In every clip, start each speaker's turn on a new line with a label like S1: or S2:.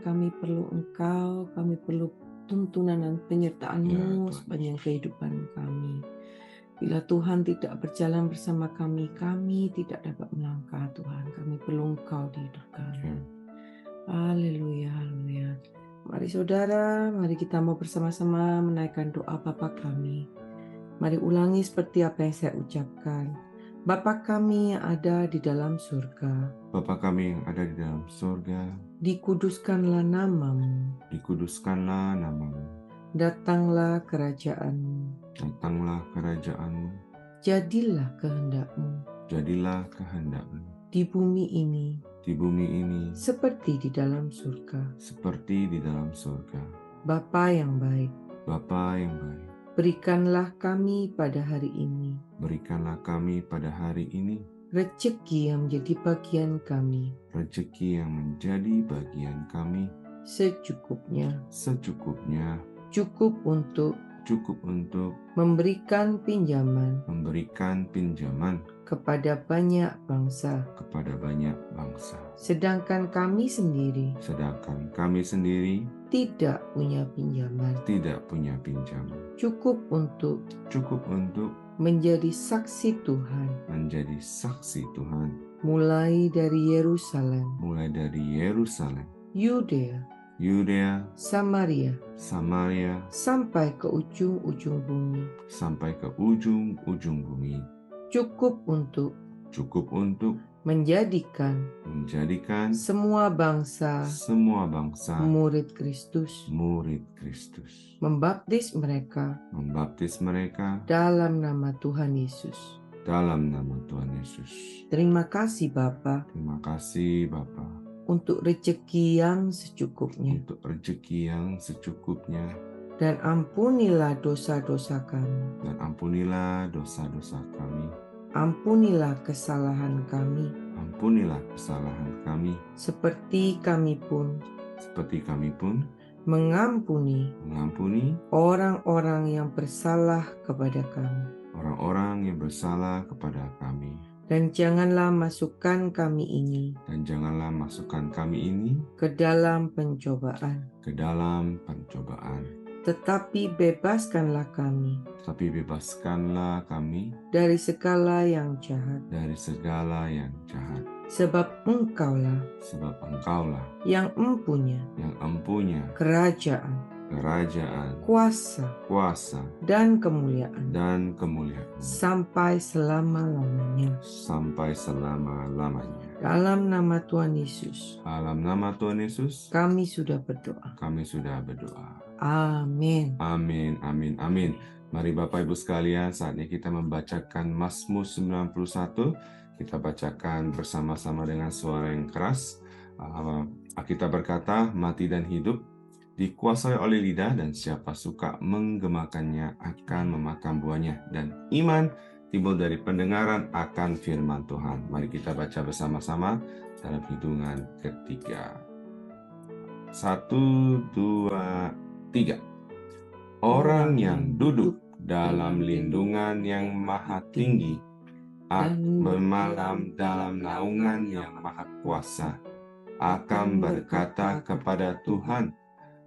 S1: kami perlu Engkau, kami perlu tuntunan dan penyertaan-Mu
S2: Tuhan
S1: sepanjang kehidupan kami. Bila Tuhan tidak berjalan bersama kami, kami tidak dapat melangkah Tuhan. Kami perlu Engkau di hidup kami.
S2: Ya.
S1: Haleluya, haleluya. Mari saudara, mari kita mau bersama-sama menaikkan doa Bapa kami. Mari ulangi seperti apa yang saya ucapkan. Bapa kami yang ada di dalam surga,
S2: Bapa kami yang ada di dalam surga,
S1: dikuduskanlah nama-Mu,
S2: dikuduskanlah namamu,
S1: datanglah kerajaan-Mu,
S2: datanglah kerajaan-mu,
S1: jadilah kehendak-Mu
S2: jadilah kehendak-mu
S1: di bumi ini
S2: di bumi ini
S1: seperti di dalam surga.
S2: seperti di dalam surga.
S1: Bapa yang baik,
S2: Bapa yang baik,
S1: berikanlah kami pada hari ini
S2: berikanlah kami pada hari ini
S1: rezeki yang menjadi bagian kami
S2: rezeki yang menjadi bagian kami
S1: secukupnya,
S2: secukupnya,
S1: cukup untuk
S2: cukup untuk
S1: memberikan pinjaman
S2: memberikan pinjaman
S1: kepada banyak bangsa,
S2: kepada banyak bangsa.
S1: sedangkan kami sendiri
S2: Sedangkan kami sendiri
S1: tidak punya pinjaman,
S2: tidak punya pinjaman,
S1: cukup untuk
S2: cukup untuk
S1: menjadi saksi Tuhan,
S2: menjadi saksi Tuhan,
S1: mulai dari Yerusalem,
S2: mulai dari Yerusalem,
S1: Yudea,
S2: Yudea,
S1: Samaria,
S2: Samaria,
S1: sampai ke ujung-ujung bumi,
S2: sampai ke ujung-ujung bumi,
S1: cukup untuk
S2: cukup untuk
S1: menjadikan
S2: menjadikan
S1: semua bangsa
S2: semua bangsa
S1: murid Kristus,
S2: murid Kristus,
S1: membaptis mereka
S2: membaptis mereka
S1: dalam nama Tuhan Yesus.
S2: dalam nama Tuhan Yesus.
S1: Terima kasih Bapa
S2: Terima kasih Bapa
S1: untuk rezeki yang secukupnya,
S2: untuk rezeki yang secukupnya,
S1: dan ampunilah dosa-dosa kami,
S2: dan ampunilah dosa-dosa kami,
S1: ampunilah kesalahan kami,
S2: ampunilah kesalahan kami,
S1: seperti kami pun
S2: seperti kami pun
S1: mengampuni
S2: mengampuni
S1: orang-orang yang bersalah kepada kami.
S2: orang-orang yang bersalah kepada kami.
S1: Dan janganlah masukkan kami ini
S2: Dan janganlah masukkan kami ini
S1: ke dalam pencobaan,
S2: ke dalam pencobaan,
S1: tetapi bebaskanlah kami
S2: tapi bebaskanlah kami
S1: dari segala yang jahat.
S2: dari segala yang jahat.
S1: Sebab Engkaulah
S2: Sebab Engkaulah
S1: yang empunya
S2: yang empunya
S1: kerajaan,
S2: kerajaan,
S1: kuasa,
S2: kuasa,
S1: dan kemuliaan
S2: dan kemuliaan
S1: sampai selama-lamanya.
S2: sampai selama-lamanya.
S1: Dalam nama Tuhan Yesus,
S2: Dalam nama Tuhan Yesus,
S1: kami sudah berdoa.
S2: kami sudah berdoa.
S1: Amin.
S2: Amin, amin, amin. Mari Bapak Ibu sekalian, saatnya kita membacakan Mazmur 91. Kita bacakan bersama-sama dengan suara yang keras. Alkitab berkata, mati dan hidup dikuasai oleh lidah, dan siapa suka menggemakannya akan memakan buahnya. Dan iman timbul dari pendengaran akan firman Tuhan. Mari kita baca bersama-sama dalam hitungan ketiga. 1, 2, 3. Orang yang duduk dalam lindungan yang maha tinggi, bermalam dalam naungan yang maha kuasa, akan berkata kepada Tuhan,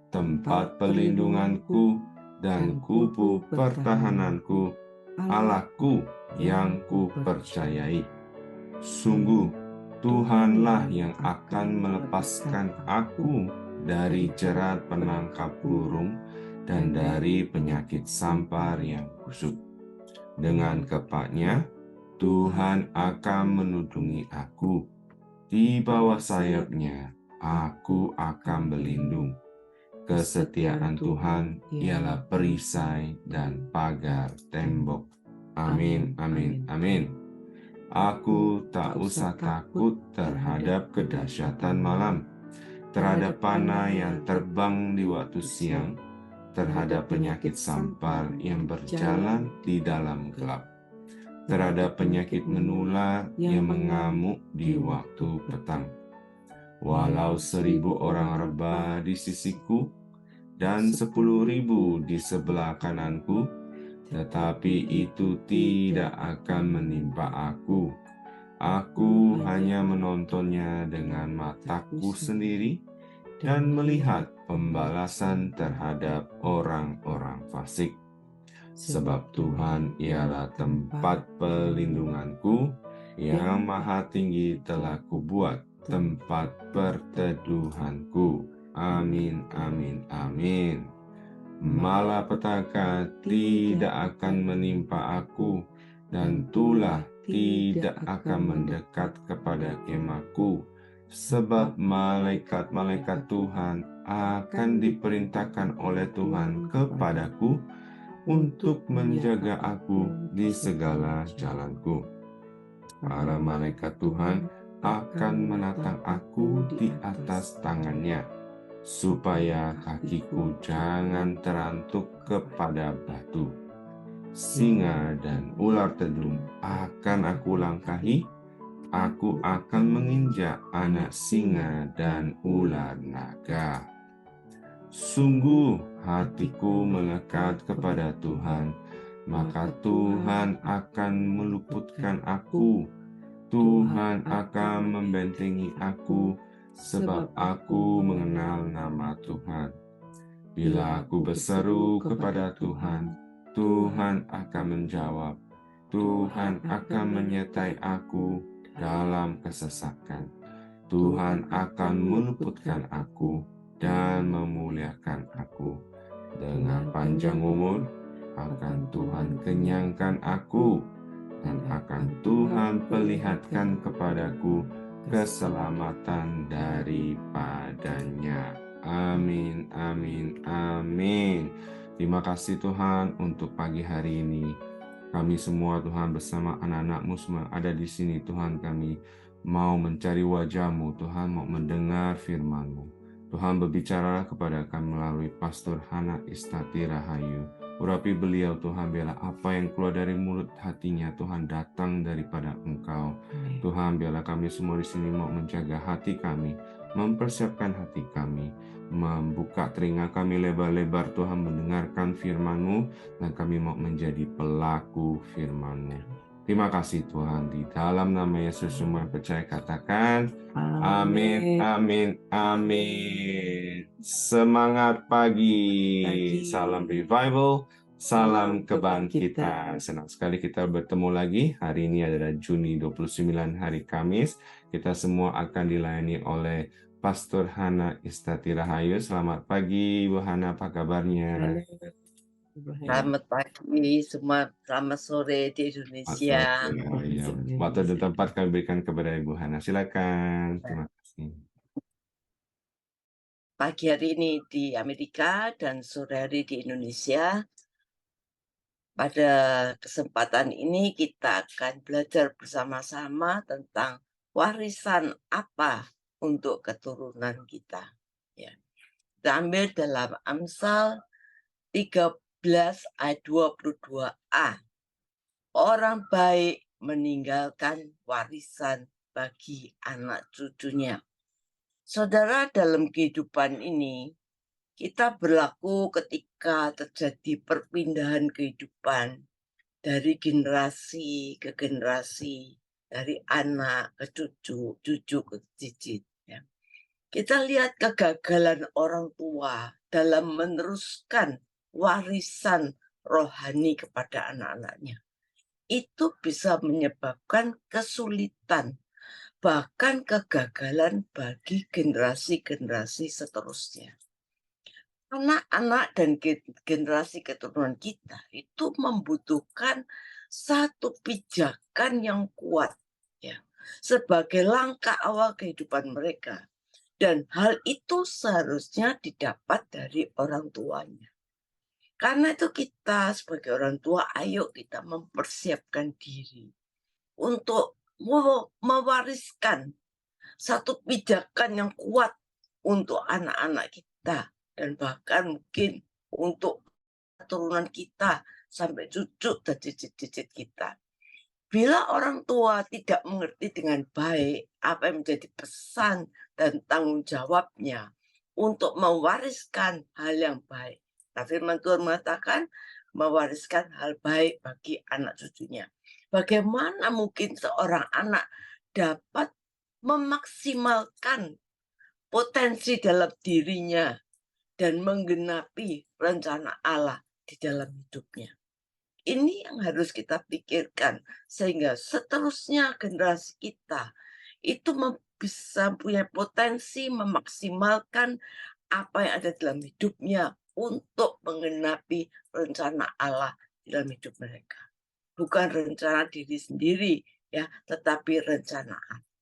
S2: tempat perlindunganku dan kubu pertahananku, Allahku yang ku percayai. Sungguh, Tuhanlah yang akan melepaskan aku dari jerat penangkap burung dan dari penyakit sampar yang busuk. Dengan kepaknya, Tuhan akan menudungi aku. Di bawah sayapnya, aku akan berlindung. Kesetiaan Tuhan ialah perisai dan pagar tembok. Amin, amin, amin. Aku tak usah takut terhadap kedahsyatan malam, terhadap panah yang terbang di waktu siang, terhadap penyakit sampar yang berjalan di dalam gelap, terhadap penyakit menular yang mengamuk di waktu petang. Walau 1.000 orang rebah di sisiku dan 10.000 di sebelah kananku, tetapi itu tidak akan menimpa aku. Aku hanya menontonnya dengan mataku sendiri dan melihat pembalasan terhadap orang-orang fasik. Sebab Tuhan ialah tempat pelindunganku, yang maha tinggi telah kubuat tempat perteduhanku. Amin, amin, amin. Malapetaka tidak akan menimpa aku, dan tulah tidak akan mendekat kepada kemahku. Sebab malaikat-malaikat Tuhan akan diperintahkan oleh Tuhan kepadaku untuk menjaga aku di segala jalanku. Para malaikat Tuhan akan menatang aku di atas tangannya, supaya kakiku jangan terantuk kepada batu. Singa dan ular tedung akan aku langkahi. Aku akan menginjak anak singa dan ular naga. Sungguh hatiku melekat kepada Tuhan, maka Tuhan akan meluputkan aku. Tuhan akan membentengi aku, sebab aku mengenal nama Tuhan. Bila aku berseru kepada Tuhan, Tuhan akan menjawab. Tuhan akan menyertai aku dalam kesesakan. Tuhan akan meluputkan aku dan memuliakan aku. Dengan panjang umur akan Tuhan kenyangkan aku, dan akan Tuhan perlihatkan kepadaku keselamatan daripadanya. Amin, amin, amin. Terima kasih Tuhan untuk pagi hari ini. Kami semua Tuhan bersama anak-anak-Mu semua ada di sini Tuhan, kami mau mencari wajah-Mu, Tuhan mau mendengar firman-Mu. Tuhan berbicara kepada kami melalui Pastor Hana Istati Rahayu. Urapi beliau Tuhan, biarlah apa yang keluar dari mulut hatinya Tuhan datang daripada Engkau. Tuhan, biarlah kami semua di sini mau menjaga hati kami, mempersiapkan hati kami, membuka telinga kami lebar-lebar Tuhan mendengarkan firman-Mu, dan kami mau menjadi pelaku firman-Mu. Terima kasih Tuhan, di dalam nama Yesus semua percaya katakan amin, amin, amin. Semangat pagi. Salam revival, salam kebangkitan. Senang sekali kita bertemu lagi. Hari ini adalah Juni 29, hari Kamis. Kita semua akan dilayani oleh Pastor Hana Istati Rahayu. Selamat pagi Bu Hana, apa kabarnya?
S3: Selamat pagi semua, selamat sore di Indonesia.
S2: Waktu dan tempat kami berikan kepada Ibu Hana. Silakan. Terima kasih.
S3: Pagi hari ini di Amerika dan sore hari di Indonesia. Pada kesempatan ini kita akan belajar bersama-sama tentang warisan apa untuk keturunan kita. Ya. Kita ambil dalam Amsal 13 ayat 22a. Orang baik meninggalkan warisan bagi anak cucunya. Saudara, dalam kehidupan ini, kita berlaku ketika terjadi perpindahan kehidupan dari generasi ke generasi, dari anak ke cucu, cucu ke cicit. Ya. Kita lihat kegagalan orang tua dalam meneruskan warisan rohani kepada anak-anaknya. Itu bisa menyebabkan kesulitan, bahkan kegagalan bagi generasi-generasi seterusnya. Anak-anak dan generasi keturunan kita itu membutuhkan satu pijakan yang kuat, ya, sebagai langkah awal kehidupan mereka. Dan hal itu seharusnya didapat dari orang tuanya. Karena itu kita sebagai orang tua, ayo kita mempersiapkan diri untuk mewariskan satu pijakan yang kuat untuk anak-anak kita dan bahkan mungkin untuk keturunan kita sampai cucu dan cicit-cicit kita. Bila orang tua tidak mengerti dengan baik apa yang menjadi pesan dan tanggung jawabnya untuk mewariskan hal yang baik, firman Tuhan mengatakan mewariskan hal baik bagi anak cucunya. Bagaimana mungkin seorang anak dapat memaksimalkan potensi dalam dirinya dan menggenapi rencana Allah di dalam hidupnya. Ini yang harus kita pikirkan sehingga seterusnya generasi kita itu bisa punya potensi memaksimalkan apa yang ada dalam hidupnya untuk menggenapi rencana Allah dalam hidup mereka. Bukan rencana diri sendiri, ya, tetapi rencana Allah.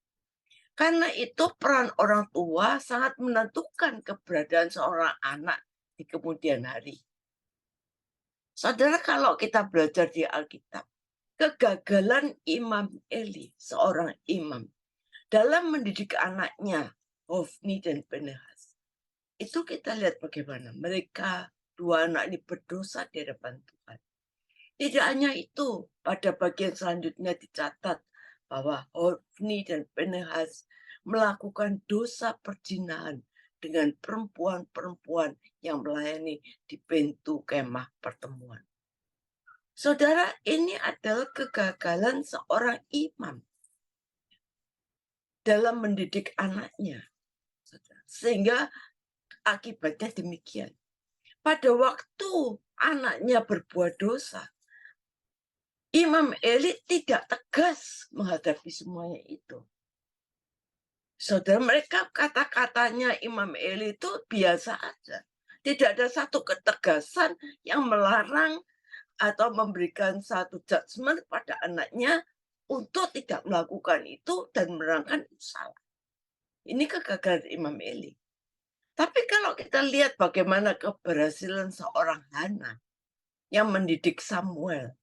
S3: Karena itu peran orang tua sangat menentukan keberadaan seorang anak di kemudian hari. Saudara, kalau kita belajar di Alkitab, kegagalan Imam Eli, seorang imam, dalam mendidik anaknya, Hofni dan Pinehas, itu kita lihat bagaimana mereka dua anak ini berdosa di hadapan Tuhan. Tidak hanya itu, pada bagian selanjutnya dicatat bahwa Hofni dan Pinehas melakukan dosa perzinahan dengan perempuan-perempuan yang melayani di pintu kemah pertemuan. Saudara, ini adalah kegagalan seorang imam dalam mendidik anaknya. Sehingga akibatnya demikian. Pada waktu anaknya berbuat dosa, Imam Eli tidak tegas menghadapi semuanya itu. Saudara, mereka kata-katanya Imam Eli itu biasa aja. Tidak ada satu ketegasan yang melarang atau memberikan satu judgement pada anaknya untuk tidak melakukan itu dan menerangkan itu salah. Ini kegagalan Imam Eli. Tapi kalau kita lihat bagaimana keberhasilan seorang Hana yang mendidik Samuel.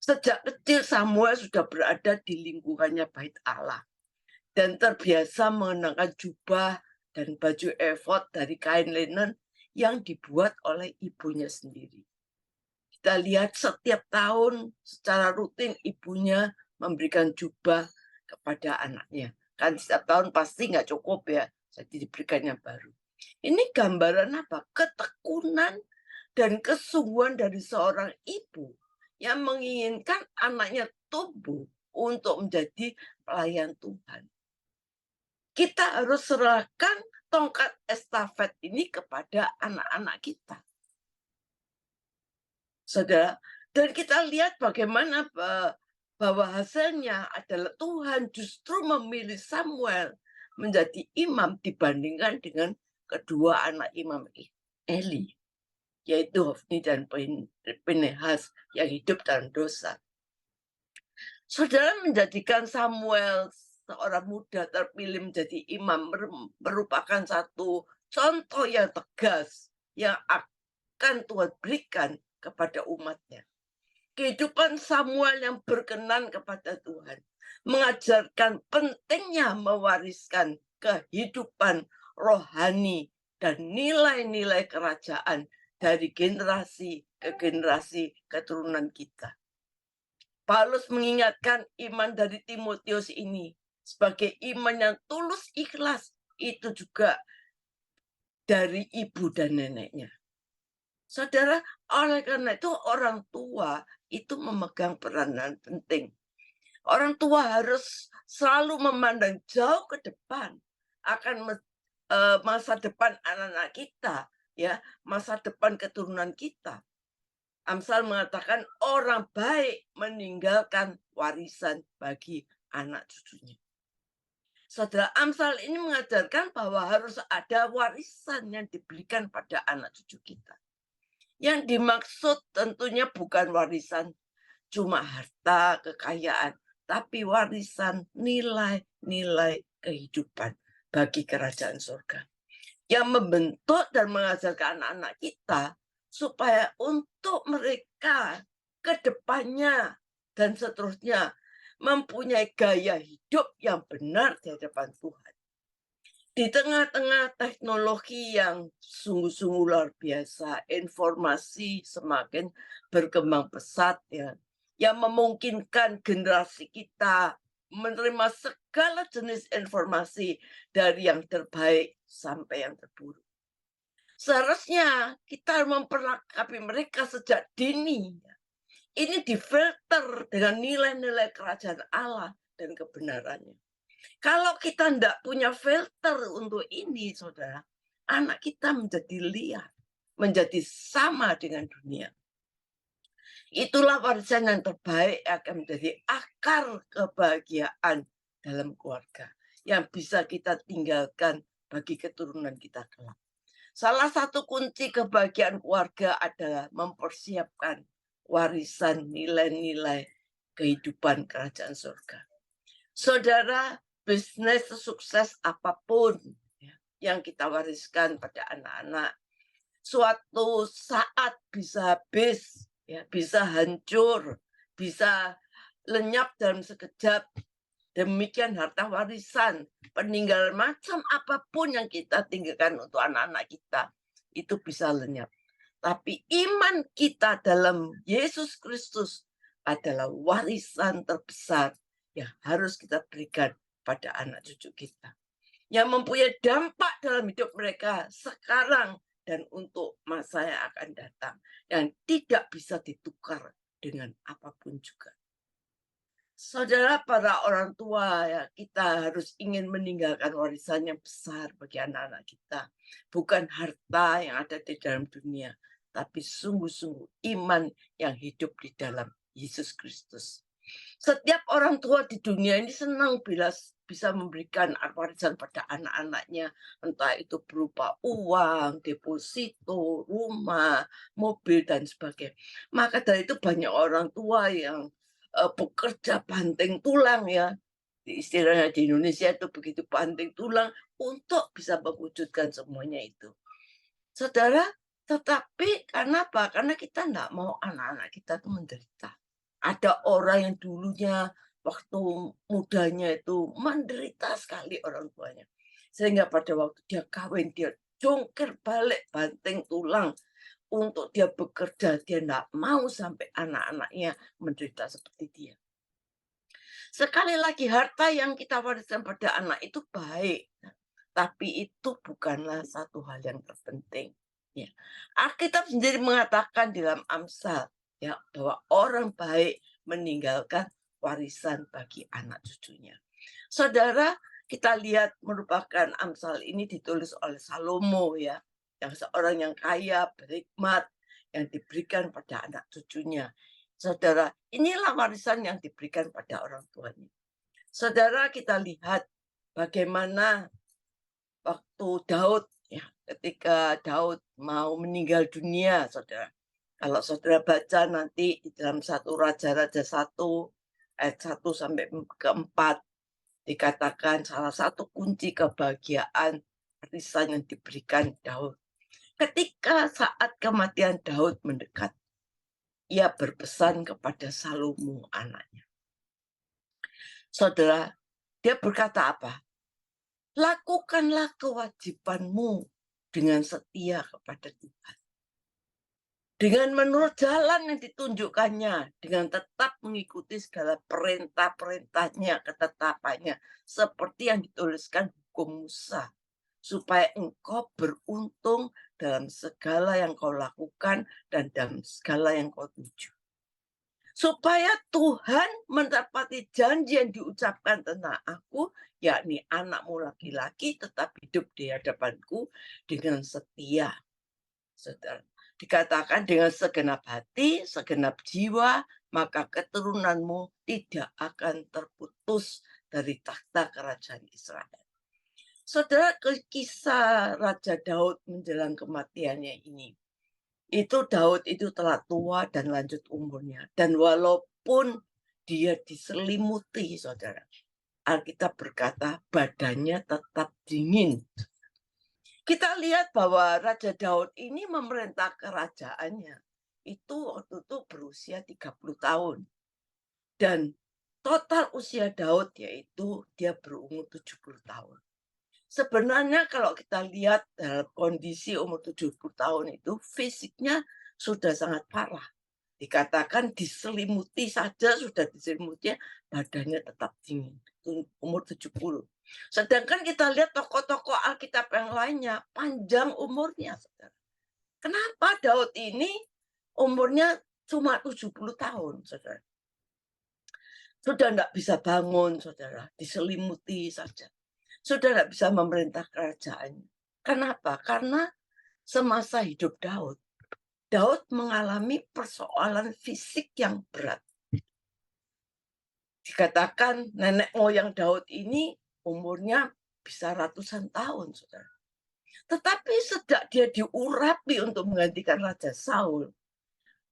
S3: Sejak kecil Samuel sudah berada di lingkungannya bait Allah. Dan terbiasa mengenakan jubah dan baju efod dari kain linen yang dibuat oleh ibunya sendiri. Kita lihat setiap tahun secara rutin ibunya memberikan jubah kepada anaknya. Kan setiap tahun pasti nggak cukup ya, jadi diberikan yang baru. Ini gambaran apa? Ketekunan dan kesungguhan dari seorang ibu yang menginginkan anaknya tumbuh untuk menjadi pelayan Tuhan. Kita harus serahkan tongkat estafet ini kepada anak-anak kita. Saudara, dan kita lihat bagaimana bahwa hasilnya adalah Tuhan justru memilih Samuel menjadi imam dibandingkan dengan kedua anak Imam Eli, yaitu Hofni dan Pinehas yang hidup dalam dosa. Saudara, menjadikan Samuel seorang muda terpilih menjadi imam merupakan satu contoh yang tegas yang akan Tuhan berikan kepada umatnya. Kehidupan Samuel yang berkenan kepada Tuhan mengajarkan pentingnya mewariskan kehidupan rohani dan nilai-nilai kerajaan dari generasi ke generasi keturunan kita. Paulus mengingatkan iman dari Timotius ini sebagai iman yang tulus ikhlas, itu juga dari ibu dan neneknya. Saudara, oleh karena itu orang tua itu memegang peranan penting. Orang tua harus selalu memandang jauh ke depan akan masa depan anak-anak kita, ya, masa depan keturunan kita. Amsal mengatakan orang baik meninggalkan warisan bagi anak cucunya. Saudara, Amsal ini mengajarkan bahwa harus ada warisan yang diberikan pada anak cucu kita. Yang dimaksud tentunya bukan warisan cuma harta, kekayaan, tapi warisan nilai-nilai kehidupan bagi kerajaan surga. Yang membentuk dan mengajarkan anak-anak kita supaya untuk mereka ke depannya dan seterusnya mempunyai gaya hidup yang benar di hadapan Tuhan. Di tengah-tengah teknologi yang sungguh-sungguh luar biasa, informasi semakin berkembang pesat, ya, yang memungkinkan generasi kita menerima segala jenis informasi dari yang terbaik sampai yang terburuk. Seharusnya kita memperlengkapi mereka sejak dini. Ini difilter dengan nilai-nilai kerajaan Allah dan kebenarannya. Kalau kita tidak punya filter untuk ini, saudara, anak kita menjadi liar, menjadi sama dengan dunia. Itulah warisan yang terbaik akan menjadi akar kebahagiaan dalam keluarga yang bisa kita tinggalkan bagi keturunan kita kelak. Salah satu kunci kebahagiaan keluarga adalah mempersiapkan warisan nilai-nilai kehidupan kerajaan surga. Saudara, bisnis sukses apapun yang kita wariskan pada anak-anak, suatu saat bisa habis, bisa hancur, bisa lenyap dalam sekejap. Demikian harta warisan, peninggalan macam apapun yang kita tinggalkan untuk anak-anak kita, itu bisa lenyap. Tapi iman kita dalam Yesus Kristus adalah warisan terbesar yang harus kita berikan pada anak cucu kita. Yang mempunyai dampak dalam hidup mereka sekarang dan untuk masa yang akan datang. Yang tidak bisa ditukar dengan apapun juga. Saudara, para orang tua, ya, kita harus ingin meninggalkan warisan yang besar bagi anak-anak kita. Bukan harta yang ada di dalam dunia, tapi sungguh-sungguh iman yang hidup di dalam Yesus Kristus. Setiap orang tua di dunia ini senang bila bisa memberikan warisan pada anak-anaknya, entah itu berupa uang, deposito, rumah, mobil, dan sebagainya. Maka dari itu banyak orang tua yang bekerja banting tulang, ya. Istilahnya di Indonesia itu begitu banting tulang untuk bisa mewujudkan semuanya itu. Saudara, tetapi kenapa? Karena kita tidak mau anak-anak kita itu menderita. Ada orang yang dulunya waktu mudanya itu menderita sekali orang tuanya. Sehingga pada waktu dia kawin, dia jungkir balik banting tulang untuk dia bekerja. Dia tidak mau sampai anak-anaknya menderita seperti dia. Sekali lagi, harta yang kita wariskan pada anak itu baik. Tapi itu bukanlah satu hal yang terpenting. Ya. Alkitab sendiri mengatakan di dalam Amsal, ya, bahwa orang baik meninggalkan warisan bagi anak cucunya. Saudara, kita lihat merupakan Amsal ini ditulis oleh Salomo, ya, yang seorang yang kaya, berhikmat, yang diberikan pada anak cucunya. Saudara, inilah warisan yang diberikan pada orang tuanya. Saudara, kita lihat bagaimana waktu Daud, ya, ketika Daud mau meninggal dunia, saudara. Kalau saudara baca nanti di dalam 1 Raja-Raja 1 ayat 1 sampai ke 4 dikatakan salah satu kunci kebahagiaan warisan yang diberikan Daud. Ketika saat kematian Daud mendekat, ia berpesan kepada Salomo anaknya. Saudara, dia berkata apa? Lakukanlah kewajibanmu dengan setia kepada Tuhan. Dengan menurut jalan yang ditunjukkannya, dengan tetap mengikuti segala perintah-perintahnya, ketetapannya, seperti yang dituliskan hukum Musa, supaya engkau beruntung dalam segala yang kau lakukan dan dalam segala yang kau tuju. Supaya Tuhan mendapati janji yang diucapkan tentang aku, yakni anakmu laki-laki tetap hidup di hadapanku dengan setia. Saudara, dikatakan dengan segenap hati, segenap jiwa, maka keturunanmu tidak akan terputus dari takhta kerajaan Israel. Saudara, kisah Raja Daud menjelang kematiannya ini, itu Daud itu telah tua dan lanjut umurnya. Dan walaupun dia diselimuti, saudara, Alkitab berkata badannya tetap dingin. Kita lihat bahwa Raja Daud ini memerintah kerajaannya itu waktu itu berusia 30 tahun. Dan total usia Daud yaitu dia berumur 70 tahun. Sebenarnya kalau kita lihat dalam kondisi umur 70 tahun itu fisiknya sudah sangat parah. Dikatakan diselimuti saja sudah diselimuti, badannya tetap dingin. Umur 70. Sedangkan kita lihat tokoh-tokoh Alkitab yang lainnya panjang umurnya. Saudara. Kenapa Daud ini umurnya cuma 70 tahun? Saudara? Sudah tidak bisa bangun, saudara, diselimuti saja. Sudah tidak bisa memerintah kerajaannya. Kenapa? Karena semasa hidup Daud, Daud mengalami persoalan fisik yang berat. Dikatakan nenek moyang Daud ini umurnya bisa ratusan tahun, saudara. Tetapi sejak dia diurapi untuk menggantikan Raja Saul,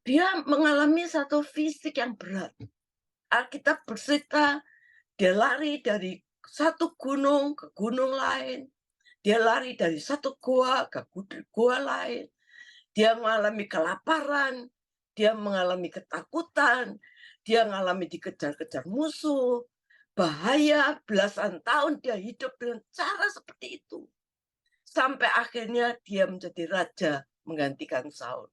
S3: dia mengalami satu fisik yang berat. Alkitab bercerita dia lari dari satu gunung ke gunung lain. Dia lari dari satu gua ke gua lain. Dia mengalami kelaparan, dia mengalami ketakutan, dia mengalami dikejar-kejar musuh, bahaya, belasan tahun dia hidup dengan cara seperti itu. Sampai akhirnya dia menjadi raja menggantikan Saul.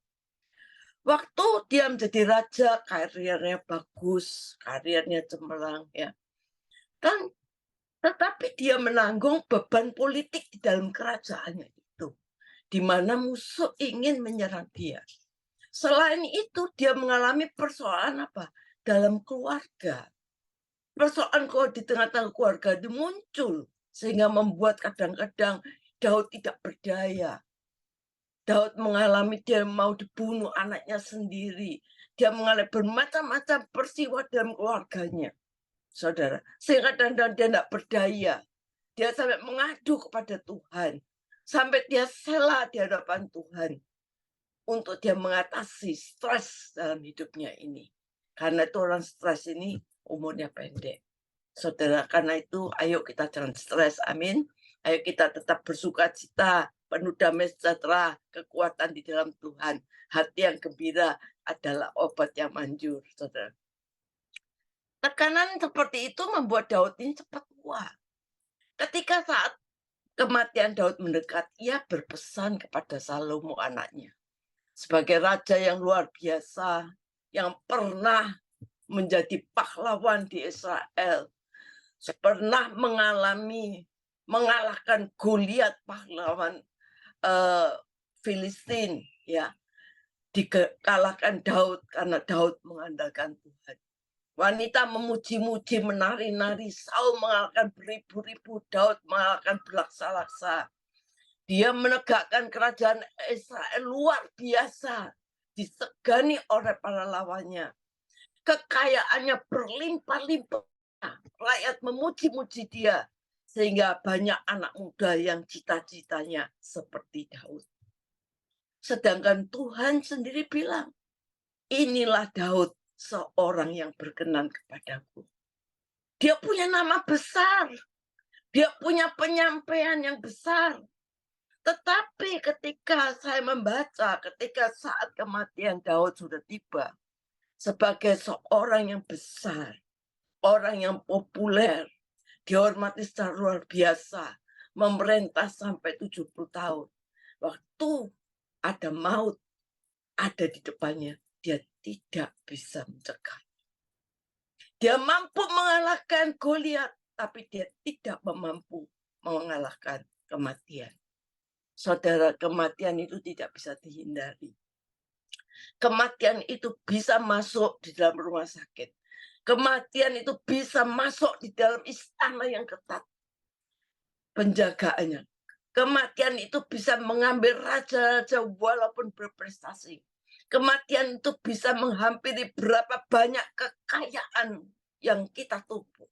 S3: Waktu dia menjadi raja, karirnya bagus, karirnya cemerlang, ya. Dan tetapi dia menanggung beban politik di dalam kerajaannya itu, di mana musuh ingin menyerang dia. Selain itu, dia mengalami persoalan apa? Dalam keluarga. Persoalan di tengah-tengah keluarga itu muncul, sehingga membuat kadang-kadang Daud tidak berdaya. Daud mengalami dia mau dibunuh anaknya sendiri. Dia mengalami bermacam-macam peristiwa dalam keluarganya, saudara. Sehingga kadang-kadang dia tidak berdaya. Dia sampai mengadu kepada Tuhan. Sampai dia rela di hadapan Tuhan. Untuk dia mengatasi stres dalam hidupnya ini. Karena itu orang stres ini umurnya pendek. Saudara, karena itu ayo kita jangan stres, amin. Ayo kita tetap bersuka cita, penuh damai sejahtera, kekuatan di dalam Tuhan. Hati yang gembira adalah obat yang manjur, saudara. Tekanan seperti itu membuat Daud ini cepat tua. Ketika saat kematian Daud mendekat, ia berpesan kepada Salomo anaknya. Sebagai raja yang luar biasa, yang pernah menjadi pahlawan di Israel, pernah mengalahkan Goliat pahlawan Filistin, ya, dikalahkan Daud karena Daud mengandalkan Tuhan. Wanita memuji-muji, menari-nari, Saul mengalahkan beribu-ribu, Daud mengalahkan berlaksa-laksa. Dia menegakkan kerajaan Israel luar biasa, disegani oleh para lawannya. Kekayaannya berlimpah-limpah. Rakyat memuji-muji dia. Sehingga banyak anak muda yang cita-citanya seperti Daud. Sedangkan Tuhan sendiri bilang, inilah Daud, seorang yang berkenan kepadaku. Dia punya nama besar. Dia punya penyampaian yang besar. Tetapi ketika saya membaca, ketika saat kematian Daud sudah tiba, sebagai seorang yang besar, orang yang populer, dihormati secara luar biasa, memerintah sampai 70 tahun. Waktu ada maut, ada di depannya, dia tidak bisa mencegah. Dia mampu mengalahkan Goliat, tapi dia tidak mampu mengalahkan kematian. Saudara, kematian itu tidak bisa dihindari. Kematian itu bisa masuk di dalam rumah sakit. Kematian itu bisa masuk di dalam istana yang ketat penjagaannya. Kematian itu bisa mengambil raja-raja walaupun berprestasi. Kematian itu bisa menghampiri berapa banyak kekayaan yang kita tumpuk.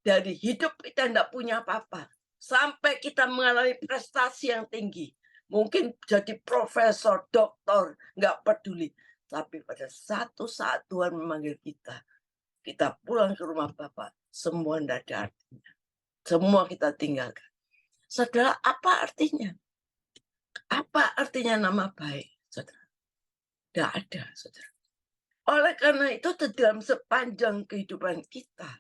S3: Dari hidup kita tidak punya apa-apa, sampai kita mengalami prestasi yang tinggi. Mungkin jadi profesor, doktor, nggak peduli. Tapi pada satu saat Tuhan memanggil kita pulang ke rumah Bapa, semua tidak ada artinya. Semua kita tinggalkan. Saudara, apa artinya? Apa artinya nama baik, saudara? Tidak ada, saudara. Oleh karena itu, dalam sepanjang kehidupan kita,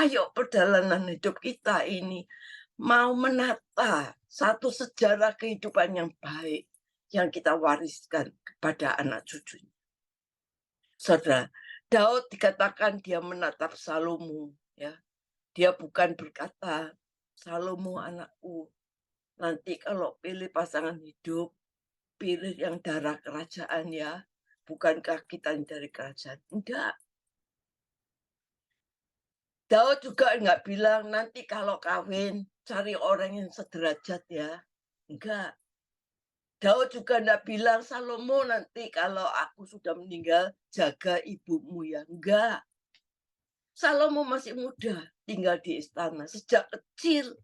S3: ayo perjalanan hidup kita ini mau menata satu sejarah kehidupan yang baik yang kita wariskan kepada anak cucunya. Saudara, Daud dikatakan dia menatap Salomo, ya. Dia bukan berkata, Salomo anakku, nanti kalau pilih pasangan hidup, pilih yang darah kerajaan ya, bukankah kita dari kerajaan? Enggak. Daud juga nggak bilang nanti kalau kawin cari orang yang sederajat ya. Enggak. Daud juga nggak bilang Salomo nanti kalau aku sudah meninggal jaga ibumu ya. Enggak. Salomo masih muda tinggal di istana. Sejak kecil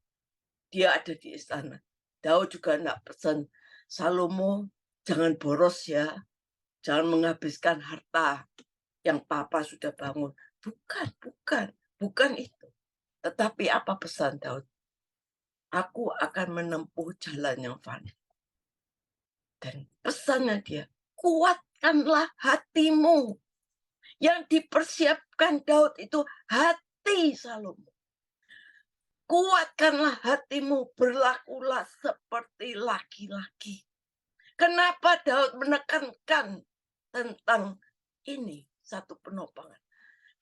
S3: dia ada di istana. Daud juga nggak pesan Salomo jangan boros ya. Jangan menghabiskan harta yang papa sudah bangun. Bukan itu. Tetapi apa pesan Daud? Aku akan menempuh jalan yang fana. Dan pesannya dia, kuatkanlah hatimu. Yang dipersiapkan Daud itu hati Salomo. Kuatkanlah hatimu, berlakulah seperti laki-laki. Kenapa Daud menekankan tentang ini satu penopangan?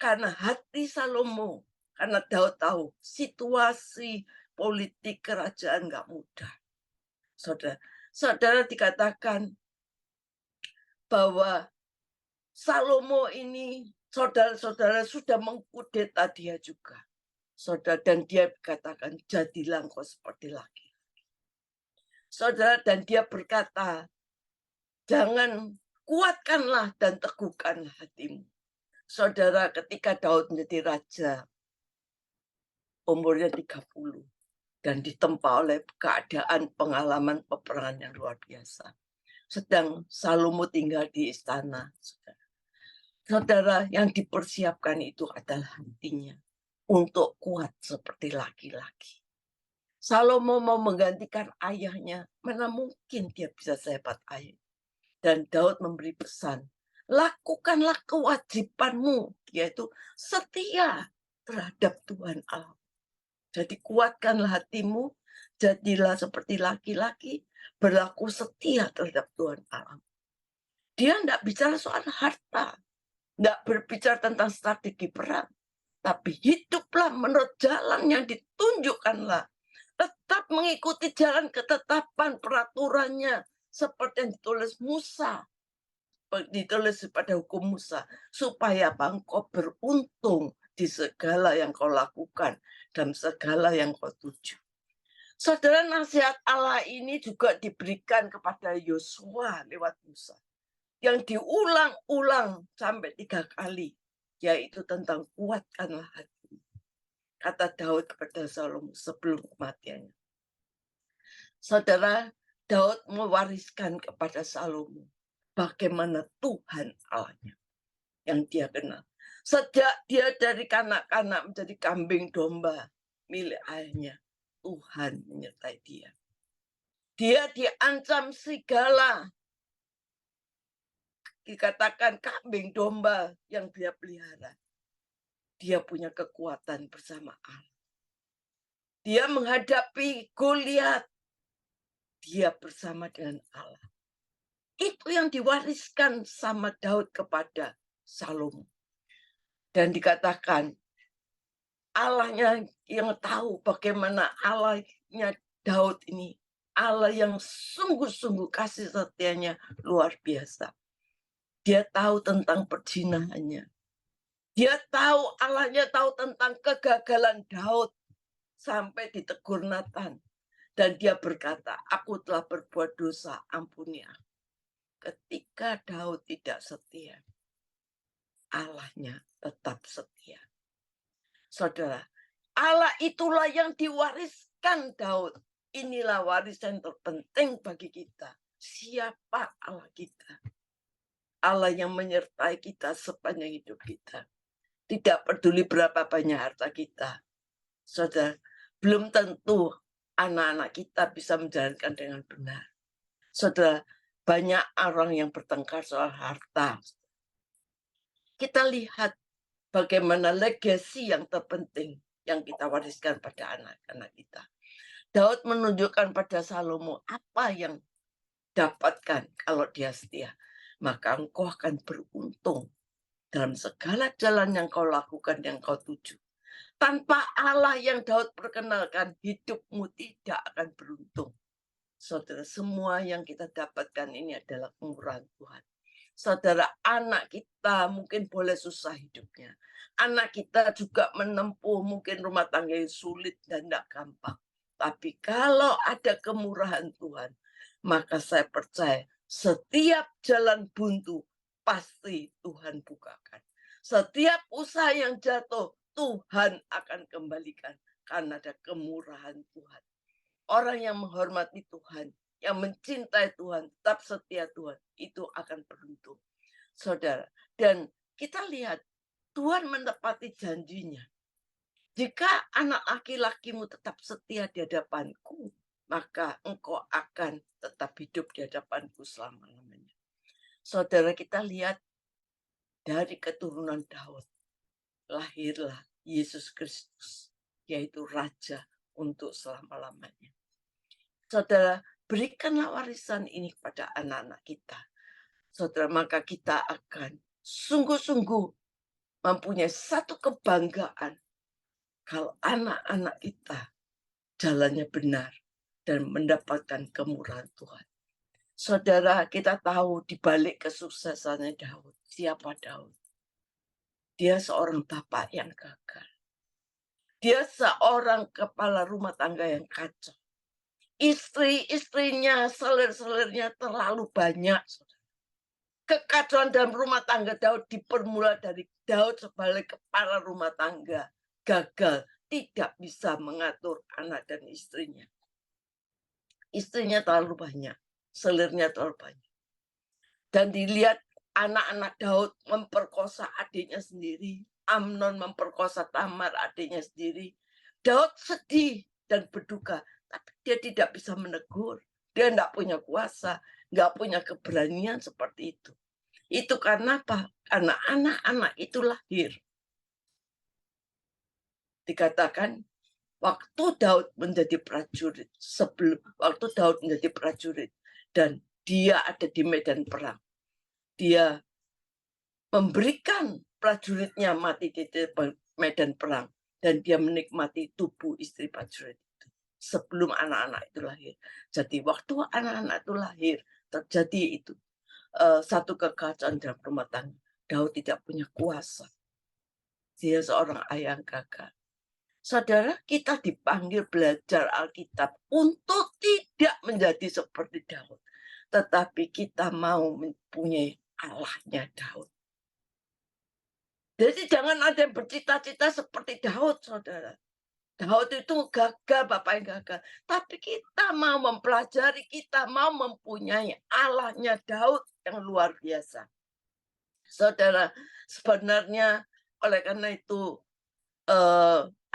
S3: Karena hati Salomo, karena Daud tahu situasi politik kerajaan nggak mudah. Saudara dikatakan bahwa Salomo ini saudara-saudara sudah mengkudeta dia juga. Saudara, dan dia katakan jadilah engkau seperti laki. Saudara, dan dia berkata, jangan kuatkanlah dan teguhkanlah hatimu. Saudara, ketika Daud menjadi raja, umurnya 30, dan ditempa oleh keadaan pengalaman peperangan yang luar biasa. Sedang Salomo tinggal di istana. Saudara, yang dipersiapkan itu adalah hatinya untuk kuat seperti laki-laki. Salomo mau menggantikan ayahnya, mana mungkin dia bisa sehebat ayah. Dan Daud memberi pesan, lakukanlah kewajibanmu, yaitu setia terhadap Tuhan Allah. Jadi kuatkanlah hatimu, jadilah seperti laki-laki, berlaku setia terhadap Tuhan Allah. Dia tidak bicara soal harta, tidak berbicara tentang strategi perang, tapi hiduplah menurut jalan yang ditunjukkanlah. Tetap mengikuti jalan ketetapan peraturannya seperti yang ditulis Musa, ditulis pada hukum Musa, supaya engkau beruntung di segala yang kau lakukan dan segala yang kau tuju. Saudara, nasihat Allah ini juga diberikan kepada Yosua lewat Musa, yang diulang-ulang sampai 3 kali, yaitu tentang kuatkanlah hati. Kata Daud kepada Salomo sebelum kematiannya. Saudara, Daud mewariskan kepada Salomo bagaimana Tuhan Allahnya yang dia kenal. Sejak dia dari kanak-kanak menjadi kambing domba milik ayahnya, Tuhan menyertai dia. Dia diancam serigala. Dikatakan kambing domba yang dia pelihara. Dia punya kekuatan bersama Allah. Dia menghadapi Goliat. Dia bersama dengan Allah. Itu yang diwariskan sama Daud kepada Salomo. Dan dikatakan Allahnya yang tahu bagaimana Allahnya Daud ini. Allah yang sungguh-sungguh kasih setianya luar biasa. Dia tahu tentang perzinahannya. Dia tahu, Allahnya tahu tentang kegagalan Daud sampai ditegur Nathan. Dan dia berkata, aku telah berbuat dosa, ampuni aku. Ketika Daud tidak setia, Allahnya tetap setia. Saudara, Allah itulah yang diwariskan Daud. Inilah warisan terpenting bagi kita. Siapa Allah kita? Allah yang menyertai kita sepanjang hidup kita. Tidak peduli berapa banyak harta kita. Saudara, belum tentu anak-anak kita bisa menjalankan dengan benar. Saudara, banyak orang yang bertengkar soal harta. Kita lihat bagaimana legasi yang terpenting yang kita wariskan pada anak-anak kita. Daud menunjukkan pada Salomo apa yang dapatkan kalau dia setia. Maka engkau akan beruntung dalam segala jalan yang kau lakukan, yang kau tuju. Tanpa Allah yang Daud perkenalkan, hidupmu tidak akan beruntung. Saudara, semua yang kita dapatkan ini adalah kemurahan Tuhan. Saudara, anak kita mungkin boleh susah hidupnya. Anak kita juga menempuh mungkin rumah tangga yang sulit dan tidak gampang. Tapi kalau ada kemurahan Tuhan, maka saya percaya setiap jalan buntu pasti Tuhan bukakan. Setiap usaha yang jatuh, Tuhan akan kembalikan karena ada kemurahan Tuhan. Orang yang menghormati Tuhan, yang mencintai Tuhan, tetap setia Tuhan, itu akan beruntung. Saudara, dan kita lihat Tuhan menepati janjinya. Jika anak laki-lakimu tetap setia di hadapanku, maka engkau akan tetap hidup di hadapanku selama-lamanya. Saudara, kita lihat dari keturunan Daud, lahirlah Yesus Kristus, yaitu Raja untuk selama-lamanya. Saudara, berikanlah warisan ini kepada anak-anak kita. Saudara, maka kita akan sungguh-sungguh mempunyai satu kebanggaan kalau anak-anak kita jalannya benar dan mendapatkan kemurahan Tuhan. Saudara, kita tahu di balik kesuksesannya Daud. Siapa Daud? Dia seorang bapak yang gagal. Dia seorang kepala rumah tangga yang kacau. Istri-istrinya, selir-selirnya terlalu banyak. Kekacauan dalam rumah tangga Daud dipermula dari Daud sebagai kepala rumah tangga. Gagal, tidak bisa mengatur anak dan istrinya. Istrinya terlalu banyak, selirnya terlalu banyak. Dan dilihat anak-anak Daud memperkosa adiknya sendiri. Amnon memperkosa Tamar adiknya sendiri. Daud sedih dan berduka. Tapi dia tidak bisa menegur. Dia tidak punya kuasa. Nggak punya keberanian seperti itu. Itu karena apa? Karena anak-anak itu lahir. Dikatakan waktu Daud menjadi prajurit. Waktu Daud menjadi prajurit. Dan dia ada di medan perang. Dia memberikan prajuritnya mati di medan perang. Dan dia menikmati tubuh istri prajurit. Sebelum anak-anak itu lahir. Jadi waktu anak-anak itu lahir, terjadi itu satu kekacauan dalam rumah tangga. Daud tidak punya kuasa. Dia seorang ayah yang gagal. Saudara, kita dipanggil belajar Alkitab untuk tidak menjadi seperti Daud. Tetapi kita mau mempunyai Allahnya Daud. Jadi jangan ada yang bercita-cita seperti Daud, saudara. Daud itu gagal, bapak yang gagal. Tapi kita mau mempelajari, kita mau mempunyai Allahnya Daud yang luar biasa. Saudara, sebenarnya oleh karena itu,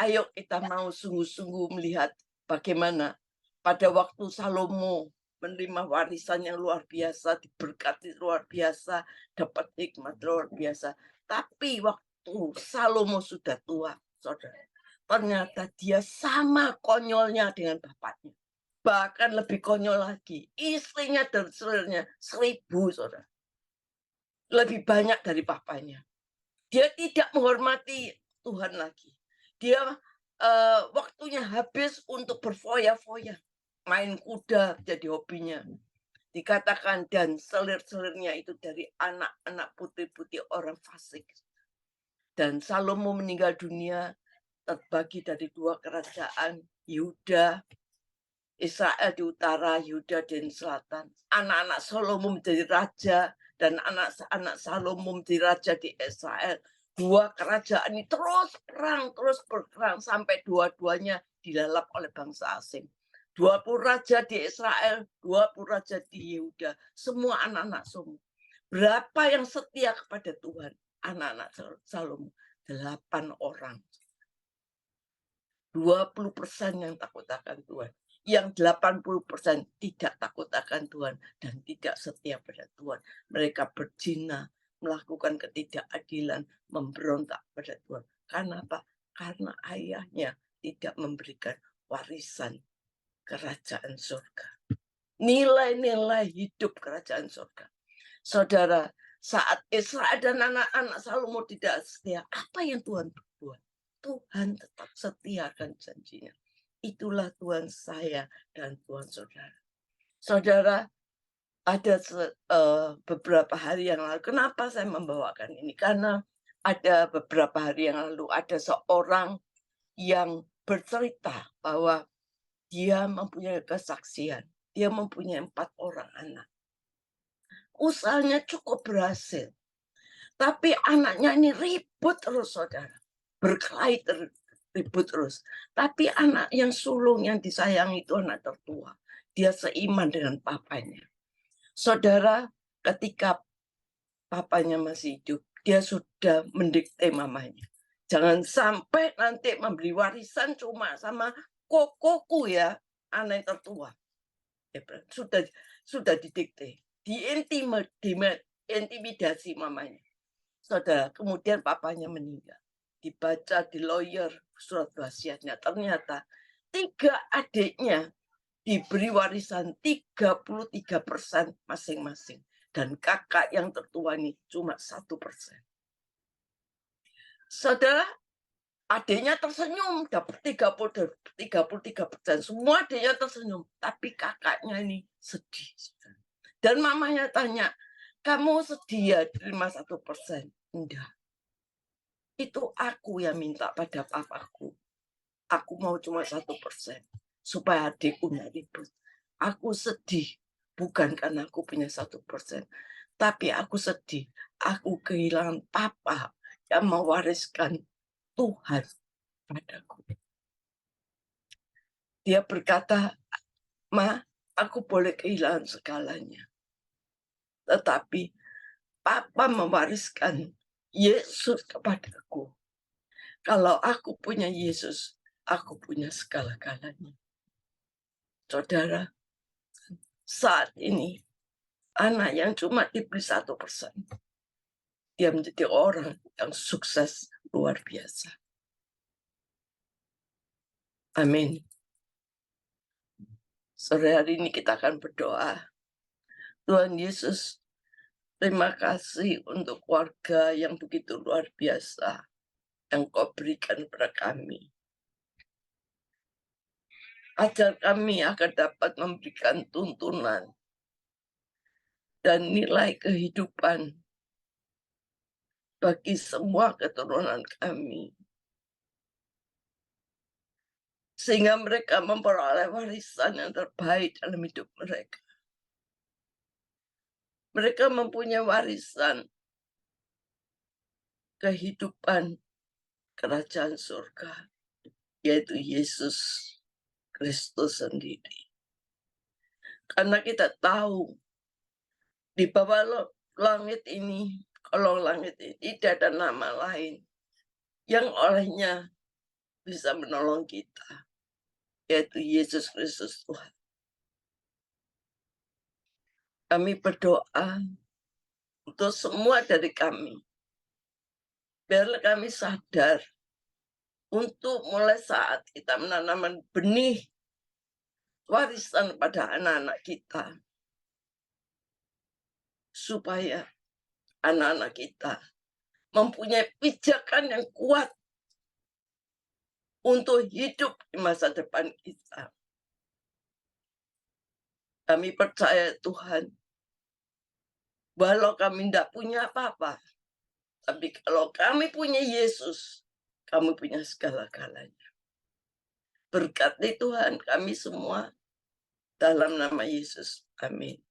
S3: ayo kita mau sungguh-sungguh melihat bagaimana pada waktu Salomo menerima warisan yang luar biasa, diberkati luar biasa, dapat hikmat luar biasa. Tapi waktu Salomo sudah tua, saudara, ternyata dia sama konyolnya dengan bapaknya. Bahkan lebih konyol lagi. Istrinya dan selirnya 1000, saudara. Lebih banyak dari bapaknya. Dia tidak menghormati Tuhan lagi. Dia waktunya habis untuk berfoya-foya. Main kuda jadi hobinya. Dikatakan dan selir-selirnya itu dari anak-anak putih-putih orang fasik. Dan Salomo meninggal dunia terbagi dari 2 kerajaan, Yehuda, Israel di utara, Yehuda di selatan. Anak-anak Salomo menjadi raja dan anak-anak Salomo menjadi raja di Israel. 2 kerajaan ini terus berperang sampai dua-duanya dilalap oleh bangsa asing. 20 raja di Israel, 20 raja di Yehuda, semua anak-anak Salomo. Berapa yang setia kepada Tuhan? Anak-anak Salomo, 8 orang. 20% yang takut akan Tuhan. Yang 80% tidak takut akan Tuhan dan tidak setia pada Tuhan. Mereka berzina, melakukan ketidakadilan, memberontak pada Tuhan. Karena apa? Karena ayahnya tidak memberikan warisan kerajaan surga. Nilai-nilai hidup kerajaan surga. Saudara, saat Israel dan anak-anak Salomo tidak setia, apa yang Tuhan berbuat? Tuhan tetap setia akan janjinya. Itulah Tuhan saya dan Tuhan saudara. Saudara, ada beberapa hari yang lalu. Kenapa saya membawakan ini? Karena ada beberapa hari yang lalu ada seorang yang bercerita bahwa dia mempunyai kesaksian. Dia mempunyai 4 orang anak. Usahanya cukup berhasil. Tapi anaknya ini ribut terus, saudara. Berkelahi ribut terus. Tapi anak yang sulung, yang disayangi itu anak tertua. Dia seiman dengan papanya. Saudara, ketika papanya masih hidup, dia sudah mendikte mamanya. Jangan sampai nanti membeli warisan cuma sama kokoku ya, anak yang tertua. Sudah didikte, diintimidasi mamanya. Saudara, kemudian papanya meninggal. Dibaca di lawyer surat wasiatnya. Ternyata 3 adiknya diberi warisan 33% masing-masing. Dan kakak yang tertua ini cuma 1%. Saudara, adiknya tersenyum, dapat 33%. Semua adiknya tersenyum. Tapi kakaknya ini sedih. Dan mamanya tanya, kamu sedih ya terima 1%? Enggak. Itu aku yang minta pada papaku. Aku mau cuma 1%. Supaya adikku nggak ribut. Aku sedih. Bukan karena aku punya 1%. Tapi aku sedih. Aku kehilangan papa yang mewariskan Tuhan padaku. Dia berkata, Ma, aku boleh kehilangan segalanya. Tetapi papa mewariskan Yesus kepadaku. Kalau aku punya Yesus, aku punya segala-galanya. Saudara, saat ini anak yang cuma diberi 1%, dia menjadi orang yang sukses luar biasa. Amin. Sore hari ini kita akan berdoa. Tuhan Yesus, terima kasih untuk keluarga yang begitu luar biasa yang Kau berikan kepada kami. Ajar kami agar dapat memberikan tuntunan dan nilai kehidupan bagi semua keturunan kami. Sehingga mereka memperoleh warisan yang terbaik dalam hidup mereka. Mereka mempunyai warisan kehidupan kerajaan surga, yaitu Yesus Kristus sendiri. Karena kita tahu di bawah langit ini, kolong langit ini, tidak ada nama lain yang olehnya bisa menolong kita, yaitu Yesus Kristus Tuhan. Kami berdoa untuk semua dari kami, biarlah kami sadar untuk mulai saat kita menanam benih warisan pada anak-anak kita, supaya anak-anak kita mempunyai pijakan yang kuat untuk hidup di masa depan kita. Kami percaya Tuhan, walau kami tidak punya apa-apa, tapi kalau kami punya Yesus, kami punya segala-galanya. Berkati Tuhan kami semua dalam nama Yesus. Amin.